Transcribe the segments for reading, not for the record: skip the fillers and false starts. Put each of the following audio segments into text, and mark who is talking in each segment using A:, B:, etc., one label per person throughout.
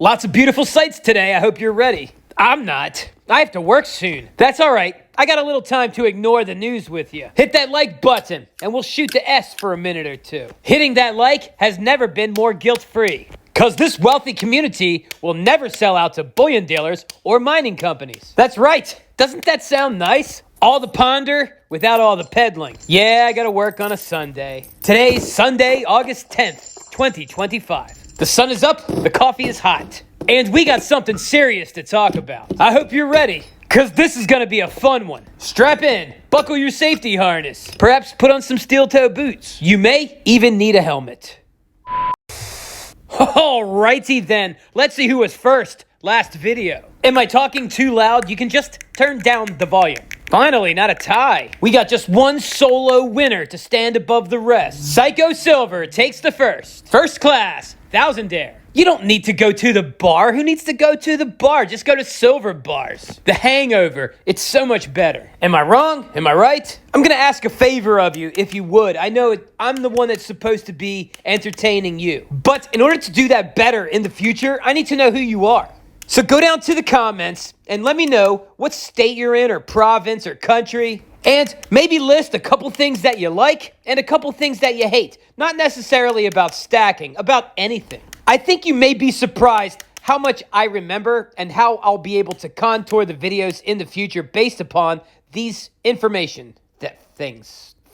A: Lots of beautiful sights today. I hope you're ready. I'm not. I have to work soon. That's all right. I got a little time to ignore the news with you. Hit that like button, and we'll shoot the S for a minute or two. Hitting that like has never been more guilt-free. Because this wealthy community will never sell out to bullion dealers or mining companies. That's right. Doesn't that sound nice? All the ponder without all the peddling. Yeah, I gotta work on a Sunday. Today's Sunday, August 10th, 2025. The sun is up, the coffee is hot. And we got something serious to talk about. I hope you're ready, because this is gonna be a fun one. Strap in, buckle your safety harness, perhaps put on some steel-toe boots. You may even need a helmet. Alrighty then, let's see who was first. Last video. Am I talking too loud? You can just turn down the volume. Finally, not a tie. We got just one solo winner to stand above the rest. Psycho Silver takes the first. First class, Thousandaire. You don't need to go to the bar. Who needs to go to the bar? Just go to Silver Bars. The Hangover. It's so much better. Am I wrong? Am I right? I'm going to ask a favor of you, if you would. I know I'm the one that's supposed to be entertaining you. But in order to do that better in the future, I need to know who you are. So go down to the comments and let me know what state you're in, or province, or country. And maybe list a couple things that you like and a couple things that you hate. Not necessarily about stacking, about anything. I think you may be surprised how much I remember and how I'll be able to contour the videos in the future based upon these information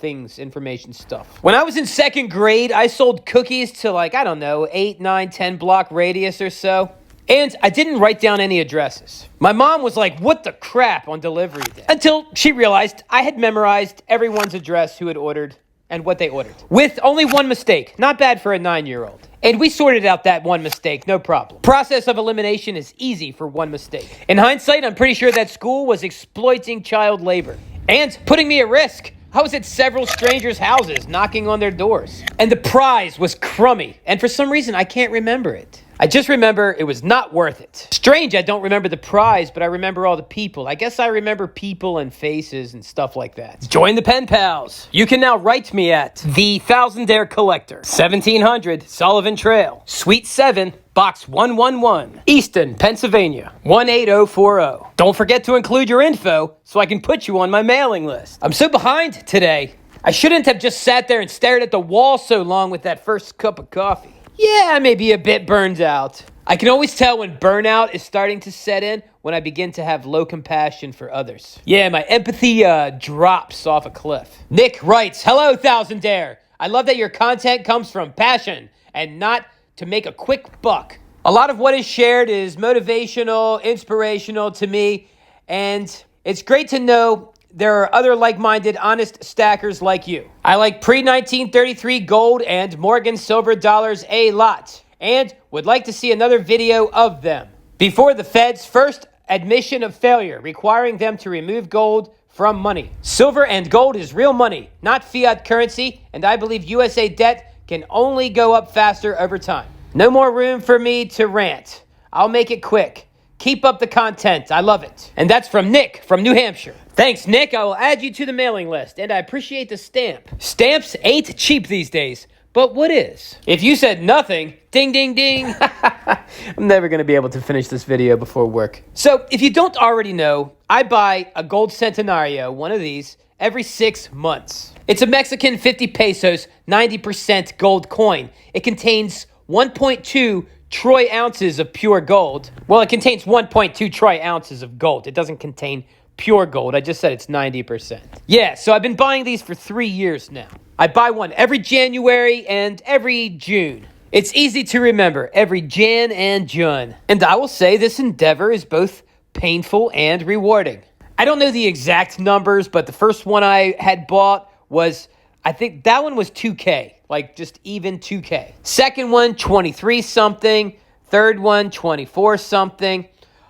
A: information stuff. When I was in second grade, I sold cookies to 8, 9, 10 block radius or so. And I didn't write down any addresses. My mom was like, what the crap on delivery day? Until she realized I had memorized everyone's address who had ordered and what they ordered. With only one mistake. Not bad for a 9-year-old. And we sorted out that one mistake, no problem. Process of elimination is easy for one mistake. In hindsight, I'm pretty sure that school was exploiting child labor and putting me at risk. I was at several strangers' houses knocking on their doors. And the prize was crummy. And for some reason, I can't remember it. I just remember it was not worth it. Strange, I don't remember the prize, but I remember all the people. I guess I remember people and faces and stuff like that. Join the pen pals. You can now write me at the Thousandaire Collector, 1700 Sullivan Trail, Suite 7, Box 111, Easton, Pennsylvania, 18040. Don't forget to include your info so I can put you on my mailing list. I'm so behind today. I shouldn't have just sat there and stared at the wall so long with that first cup of coffee. Yeah, I may be a bit burned out. I can always tell when burnout is starting to set in when I begin to have low compassion for others. Yeah, my empathy drops off a cliff. Nick writes, hello, Thousandaire. I love that your content comes from passion and not to make a quick buck. A lot of what is shared is motivational, inspirational to me, and it's great to know there are other like-minded, honest stackers like you. I like pre-1933 gold and Morgan silver dollars a lot, and would like to see another video of them. Before the Fed's first admission of failure, requiring them to remove gold from money. Silver and gold is real money, not fiat currency, and I believe USA debt can only go up faster over time. No more room for me to rant. I'll make it quick. Keep up the content. I love it. And that's from Nick from New Hampshire. Thanks, Nick. I will add you to the mailing list, and I appreciate the stamp. Stamps ain't cheap these days, but what is? If you said nothing, ding, ding, ding. I'm never going to be able to finish this video before work. So if you don't already know, I buy a gold centenario, one of these, every 6 months. It's a Mexican 50 pesos, 90% gold coin. It contains 1.2 troy ounces of pure gold. Well, it contains 1.2 troy ounces of gold. It doesn't contain pure gold. I just said it's 90%. Yeah, so I've been buying these for 3 years now. I buy one every January and every June. It's easy to remember, every Jan and June. And I will say this endeavor is both painful and rewarding. I don't know the exact numbers, but the first one I had bought was, I think that one was 2K. Like just even 2K. Second one, 23 something. Third one, 24 something.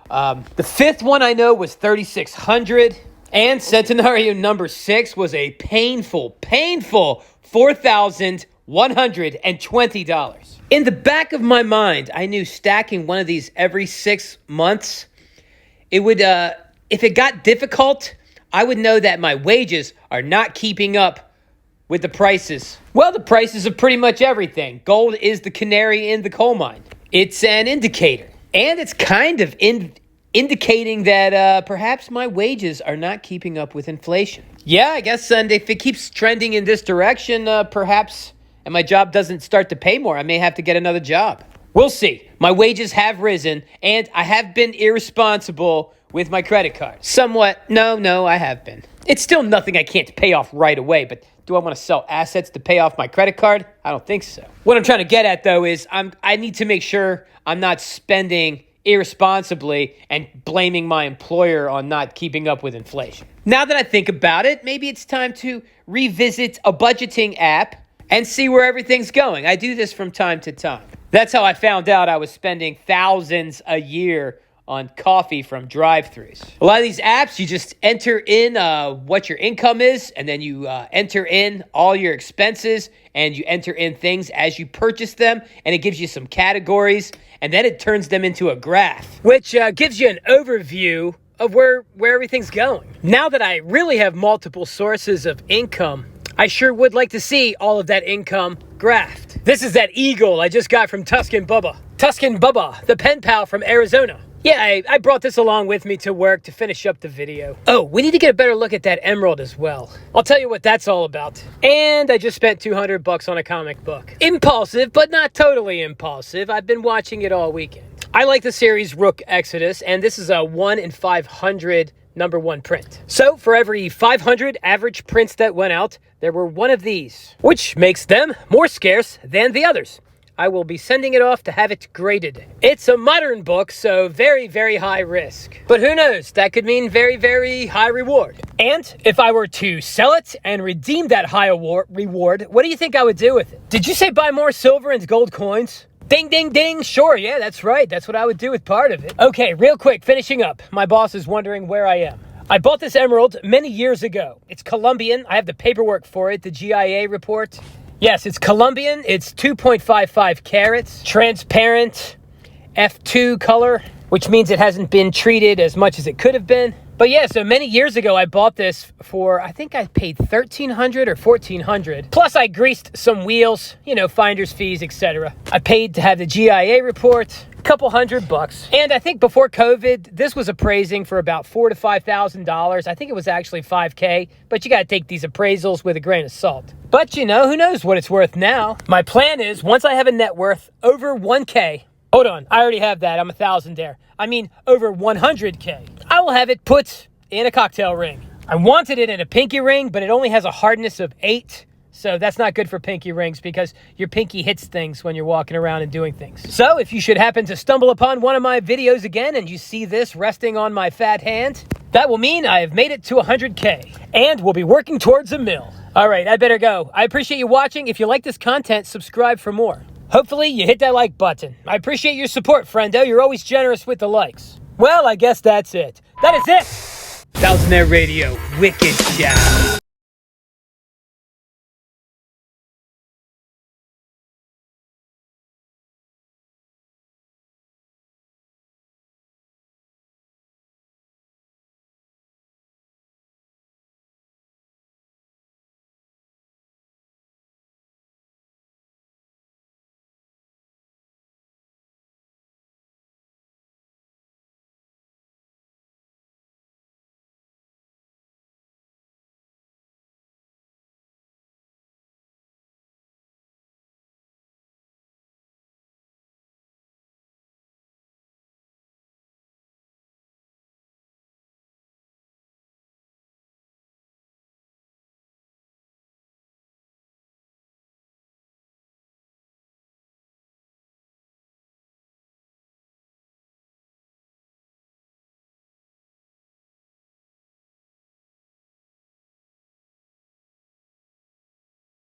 A: The fifth one I know was 3,600. And Centenario number 6 was a painful $4,120. In the back of my mind, I knew stacking one of these every 6 months, it would, if it got difficult, I would know that my wages are not keeping up with the prices. Well, the prices of pretty much everything. Gold is the canary in the coal mine. It's an indicator. And it's kind of indicating that perhaps my wages are not keeping up with inflation. Yeah, I guess if it keeps trending in this direction, perhaps, and my job doesn't start to pay more, I may have to get another job. We'll see. My wages have risen, and I have been irresponsible with my credit card. Somewhat. No, I have been. It's still nothing I can't pay off right away, but do I want to sell assets to pay off my credit card? I don't think so. What I'm trying to get at, though, is I need to make sure I'm not spending irresponsibly and blaming my employer on not keeping up with inflation. Now that I think about it, maybe it's time to revisit a budgeting app and see where everything's going. I do this from time to time. That's how I found out I was spending thousands a year on coffee from drive-thrus. A lot of these apps, you just enter in what your income is, and then you enter in all your expenses, and you enter in things as you purchase them, and it gives you some categories, and then it turns them into a graph, which gives you an overview of where everything's going. Now that I really have multiple sources of income, I sure would like to see all of that income graphed. This is that eagle I just got from Tuscan Bubba. Tuscan Bubba, the pen pal from Arizona. Yeah, I brought this along with me to work to finish up the video. Oh, we need to get a better look at that emerald as well. I'll tell you what that's all about. And I just spent $200 on a comic book. Impulsive, but not totally impulsive. I've been watching it all weekend. I like the series Rook Exodus, and this is a 1 in 500 #1 print. So for every 500 average prints that went out, there were one of these, which makes them more scarce than the others. I will be sending it off to have it graded. It's a modern book, so very, very high risk. But who knows? That could mean very, very high reward. And if I were to sell it and redeem that high reward, what do you think I would do with it? Did you say buy more silver and gold coins? Ding, ding, ding. Sure, yeah, that's right. That's what I would do with part of it. Okay, real quick, finishing up. My boss is wondering where I am. I bought this emerald many years ago. It's Colombian. I have the paperwork for it, the GIA report. Yes, it's Colombian. It's 2.55 carats, transparent, F2 color, which means it hasn't been treated as much as it could have been. But yeah, so many years ago, I bought this for, I think I paid $1,300 or $1,400. Plus I greased some wheels, finder's fees, etc. I paid to have the GIA report, a couple $100. And I think before COVID, this was appraising for about $4,000 to $5,000. I think it was actually $5K, but you got to take these appraisals with a grain of salt. But who knows what it's worth now. My plan is, once I have a net worth over 1K, hold on, I already have that, I'm 1,000 there. I mean, over 100K. I will have it put in a cocktail ring. I wanted it in a pinky ring, but it only has a hardness of 8. So that's not good for pinky rings because your pinky hits things when you're walking around and doing things. So if you should happen to stumble upon one of my videos again and you see this resting on my fat hand, that will mean I have made it to 100K and we'll be working towards a mil. All right, I better go. I appreciate you watching. If you like this content, subscribe for more. Hopefully you hit that like button. I appreciate your support, friendo. You're always generous with the likes. Well, I guess that's it. That is it. Thousandaire Radio, wicked job.